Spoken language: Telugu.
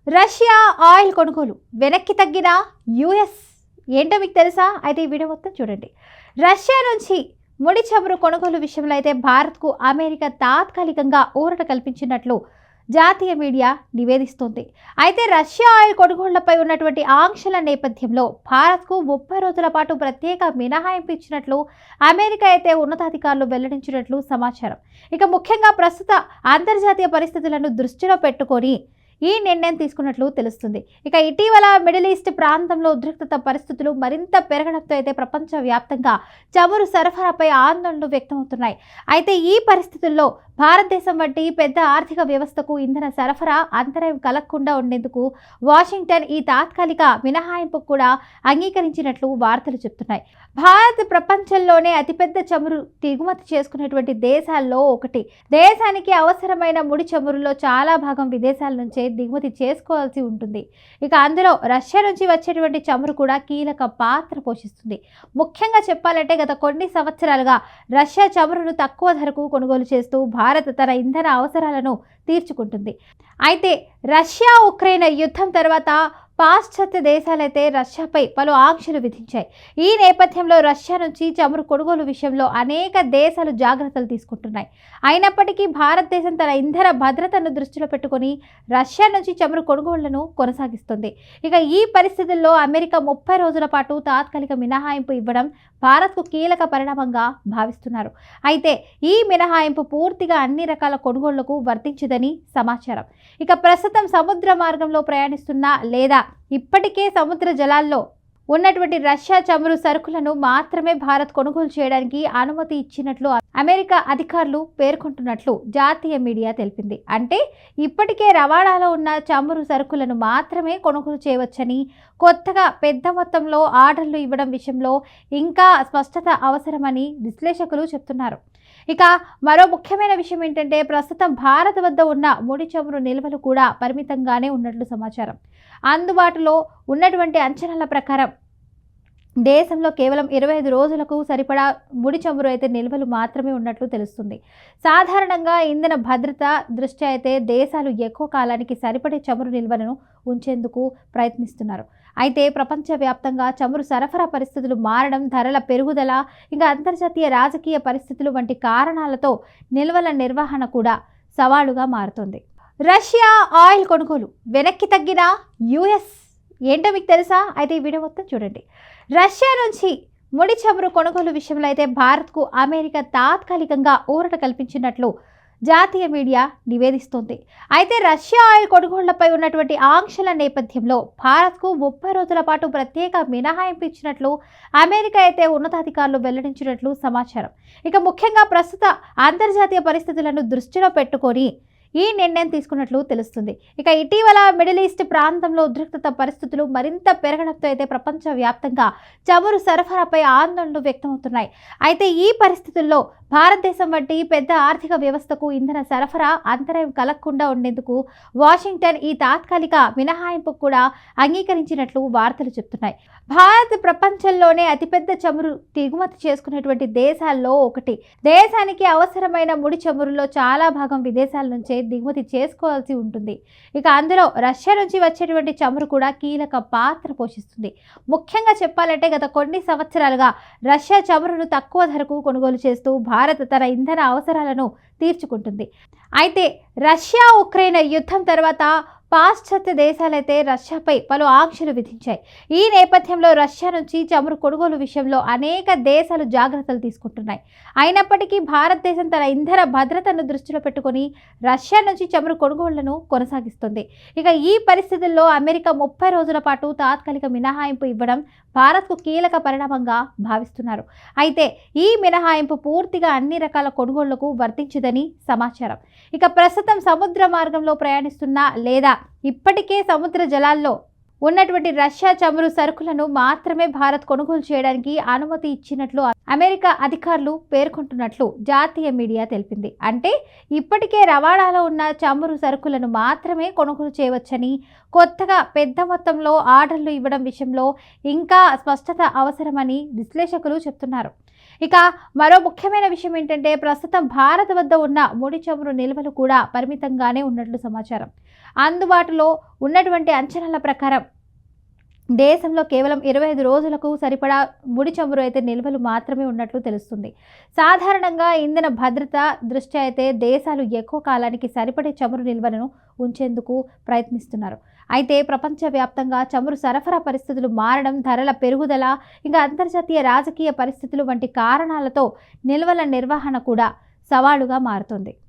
రష్యా ఆయిల్ కొనుగోలు వెనక్కి తగ్గిన యుఎస్ ఏంటో మీకు తెలుసా? అయితే ఈ వీడియో మొత్తం చూడండి. రష్యా నుంచి ముడి చమురు కొనుగోలు విషయంలో అయితే భారత్కు అమెరికా తాత్కాలికంగా ఊరట కల్పించినట్లు జాతీయ మీడియా నివేదిస్తోంది. అయితే రష్యా ఆయిల్ కొనుగోళ్లపై ఉన్నటువంటి ఆంక్షల నేపథ్యంలో భారత్కు 30 రోజుల పాటు ప్రత్యేక మినహాయింపు ఇచ్చినట్లు అమెరికా అయితే ఉన్నతాధికారులు వెల్లడించినట్లు సమాచారం. ఇక ముఖ్యంగా ప్రస్తుత అంతర్జాతీయ పరిస్థితులను దృష్టిలో పెట్టుకొని ఈ నిర్ణయం తీసుకున్నట్లు తెలుస్తుంది. ఇక ఇటీవల మిడిల్ ఈస్ట్ ప్రాంతంలో ఉద్రిక్తత పరిస్థితులు మరింత పెరగడంతో అయితే ప్రపంచవ్యాప్తంగా చమురు సరఫరాపై ఆందోళనలు వ్యక్తమవుతున్నాయి. అయితే ఈ పరిస్థితుల్లో భారతదేశం వంటి పెద్ద ఆర్థిక వ్యవస్థకు ఇంధన సరఫరా అంతరాయం కలగకుండా ఉండేందుకు వాషింగ్టన్ ఈ తాత్కాలిక మినహాయింపు కూడా అంగీకరించినట్లు వార్తలు చెప్తున్నాయి. భారత్ ప్రపంచంలోనే అతిపెద్ద చమురు దిగుమతి చేసుకునేటువంటి దేశాల్లో ఒకటి. దేశానికి అవసరమైన ముడి చమురులో చాలా భాగం విదేశాల నుంచే దిగుమతి చేసుకోవాల్సి ఉంటుంది. ఇక అందులో రష్యా నుంచి వచ్చేటువంటి చమురు కూడా కీలక పాత్ర పోషిస్తుంది. ముఖ్యంగా చెప్పాలంటే గత కొన్ని సంవత్సరాలుగా రష్యా చమురును తక్కువ ధరకు కొనుగోలు చేస్తూ భారత్ తన ఇంధన అవసరాలను తీర్చుకుంటుంది. అయితే రష్యా ఉక్రెయిన్ యుద్ధం తర్వాత పాశ్చాత్య దేశాలైతే రష్యాపై పలు ఆంక్షలు విధించాయి. ఈ నేపథ్యంలో రష్యా నుంచి చమురు కొనుగోలు విషయంలో అనేక దేశాలు జాగ్రత్తలు తీసుకుంటున్నాయి. అయినప్పటికీ భారతదేశం తన ఇంధన భద్రతను దృష్టిలో పెట్టుకుని రష్యా నుంచి చమురు కొనుగోళ్లను కొనసాగిస్తుంది. ఇక ఈ పరిస్థితుల్లో అమెరికా 30 రోజుల పాటు తాత్కాలిక మినహాయింపు ఇవ్వడం భారత్కు కీలక పరిణామంగా భావిస్తున్నారు. అయితే ఈ మినహాయింపు పూర్తిగా అన్ని రకాల కొనుగోళ్లకు వర్తించదని సమాచారం. ఇక ప్రస్తుతం సముద్ర మార్గంలో ప్రయాణిస్తున్న లేదా ఇప్పటికే సముద్ర జలాల్లో ఉన్నటువంటి రష్యా చమురు సరుకులను మాత్రమే భారత్ కొనుగోలు చేయడానికి అనుమతి ఇచ్చినట్లు అమెరికా అధికారులు పేర్కొంటున్నట్లు జాతీయ మీడియా తెలిపింది. అంటే ఇప్పటికే రవాణాలో ఉన్న చమురు సరుకులను మాత్రమే కొనుగోలు చేయవచ్చని, కొత్తగా పెద్ద మొత్తంలో ఆర్డర్లు ఇవ్వడం విషయంలో ఇంకా స్పష్టత అవసరమని విశ్లేషకులు చెప్తున్నారు. ఇక మరో ముఖ్యమైన విషయం ఏంటంటే ప్రస్తుతం భారత్ వద్ద ఉన్న ముడి చమురు నిల్వలు కూడా పరిమితంగానే ఉన్నట్లు సమాచారం. అందుబాటులో ఉన్నటువంటి అంచనాల ప్రకారం దేశంలో కేవలం 25 రోజులకు సరిపడా ముడి చమురు అయితే నిల్వలు మాత్రమే ఉన్నట్లు తెలుస్తుంది. సాధారణంగా ఇంధన భద్రత దృష్ట్యా అయితే దేశాలు ఎక్కువ కాలానికి సరిపడే చమురు నిల్వలను ఉంచేందుకు ప్రయత్నిస్తున్నారు. అయితే ప్రపంచవ్యాప్తంగా చమురు సరఫరా పరిస్థితులు మారడం, ధరల పెరుగుదల, ఇంకా అంతర్జాతీయ రాజకీయ పరిస్థితులు వంటి కారణాలతో నిల్వల నిర్వహణ కూడా సవాలుగా మారుతుంది. రష్యా ఆయిల్ కొనుగోలు వెనక్కి తగ్గిన యుఎస్ ఏంటో మీకు తెలుసా? అయితే ఈ వీడియో మొత్తం చూడండి. రష్యా నుంచి ముడి చమురు కొనుగోలు విషయంలో అయితే భారత్కు అమెరికా తాత్కాలికంగా ఊరట కల్పించినట్లు జాతీయ మీడియా నివేదిస్తోంది. అయితే రష్యా ఆయిల్ కొనుగోళ్లపై ఉన్నటువంటి ఆంక్షల నేపథ్యంలో భారత్కు 30 రోజుల పాటు ప్రత్యేక మినహాయింపు ఇచ్చినట్లు అమెరికా అయితే ఉన్నతాధికారులు వెల్లడించినట్లు సమాచారం. ఇక ముఖ్యంగా ప్రస్తుత అంతర్జాతీయ పరిస్థితులను దృష్టిలో పెట్టుకొని ఈ నిర్ణయం తీసుకున్నట్లు తెలుస్తుంది. ఇక ఇటీవల మిడిల్ ఈస్ట్ ప్రాంతంలో ఉద్రిక్తత పరిస్థితులు మరింత పెరగడంతో అయితే ప్రపంచవ్యాప్తంగా చమురు సరఫరాపై ఆందోళనలు వ్యక్తమవుతున్నాయి. అయితే ఈ పరిస్థితుల్లో భారతదేశం వంటి పెద్ద ఆర్థిక వ్యవస్థకు ఇంధన సరఫరా అంతరాయం కలగకుండా ఉండేందుకు వాషింగ్టన్ ఈ తాత్కాలిక మినహాయింపు కూడా అంగీకరించినట్లు వార్తలు చెప్తున్నాయి. భారత్ ప్రపంచంలోనే అతిపెద్ద చమురు దిగుమతి చేసుకునేటువంటి దేశాల్లో ఒకటి. దేశానికి అవసరమైన ముడి చమురులో చాలా భాగం విదేశాల నుంచే దిగుమతి చేసుకోవాల్సి ఉంటుంది. ఇక అందులో రష్యా నుంచి వచ్చేటువంటి చమురు కూడా కీలక పాత్ర పోషిస్తుంది. ముఖ్యంగా చెప్పాలంటే గత కొన్ని సంవత్సరాలుగా రష్యా చమురును తక్కువ ధరకు కొనుగోలు చేస్తూ భారత్ తన ఇంధన అవసరాలను తీర్చుకుంటుంది. అయితే రష్యా ఉక్రెయిన్ యుద్ధం తర్వాత పాశ్చాత్య దేశాలైతే రష్యాపై పలు ఆంక్షలు విధించాయి. ఈ నేపథ్యంలో రష్యా నుంచి చమురు కొనుగోలు విషయంలో అనేక దేశాలు జాగ్రత్తలు తీసుకుంటున్నాయి. అయినప్పటికీ భారతదేశం తన ఇంధన భద్రతను దృష్టిలో పెట్టుకుని రష్యా నుంచి చమురు కొనుగోళ్లను కొనసాగిస్తుంది. ఇక ఈ పరిస్థితుల్లో అమెరికా 30 రోజుల పాటు తాత్కాలిక మినహాయింపు ఇవ్వడం భారత్కు కీలక పరిణామంగా భావిస్తున్నారు. అయితే ఈ మినహాయింపు పూర్తిగా అన్ని రకాల కొనుగోళ్లకు వర్తించదని సమాచారం. ఇక ప్రస్తుతం సముద్ర మార్గంలో ప్రయాణిస్తున్న లేదా ఇప్పటికే సముద్ర జలాల్లో ఉన్నటువంటి రష్యా చమురు సరుకులను మాత్రమే భారత్ కొనుగోలు చేయడానికి అనుమతి ఇచ్చినట్లు అమెరికా అధికారులు పేర్కొంటున్నట్లు జాతీయ మీడియా తెలిపింది. అంటే ఇప్పటికే రవాణాలో ఉన్న చమురు సరుకులను మాత్రమే కొనుగోలు చేయవచ్చని, కొత్తగా పెద్ద మొత్తంలో ఆర్డర్లు ఇవ్వడం విషయంలో ఇంకా స్పష్టత అవసరమని విశ్లేషకులు చెప్తున్నారు. ఇక మరో ముఖ్యమైన విషయం ఏంటంటే ప్రస్తుతం భారత్ వద్ద ఉన్న ముడి చమురు నిల్వలు కూడా పరిమితంగానే ఉన్నట్లు సమాచారం. అందుబాటులో ఉన్నటువంటి అంచనాల ప్రకారం దేశంలో కేవలం 25 రోజులకు సరిపడా ముడి చమురు అయితే నిల్వలు మాత్రమే ఉన్నట్లు తెలుస్తుంది. సాధారణంగా ఇంధన భద్రత దృష్ట్యా అయితే దేశాలు ఎక్కువ కాలానికి సరిపడే చమురు నిల్వలను ఉంచేందుకు ప్రయత్నిస్తున్నారు. అయితే ప్రపంచవ్యాప్తంగా చమురు సరఫరా పరిస్థితులు మారడం, ధరల పెరుగుదల, ఇంకా అంతర్జాతీయ రాజకీయ పరిస్థితులు వంటి కారణాలతో నిల్వల నిర్వహణ కూడా సవాలుగా మారుతుంది.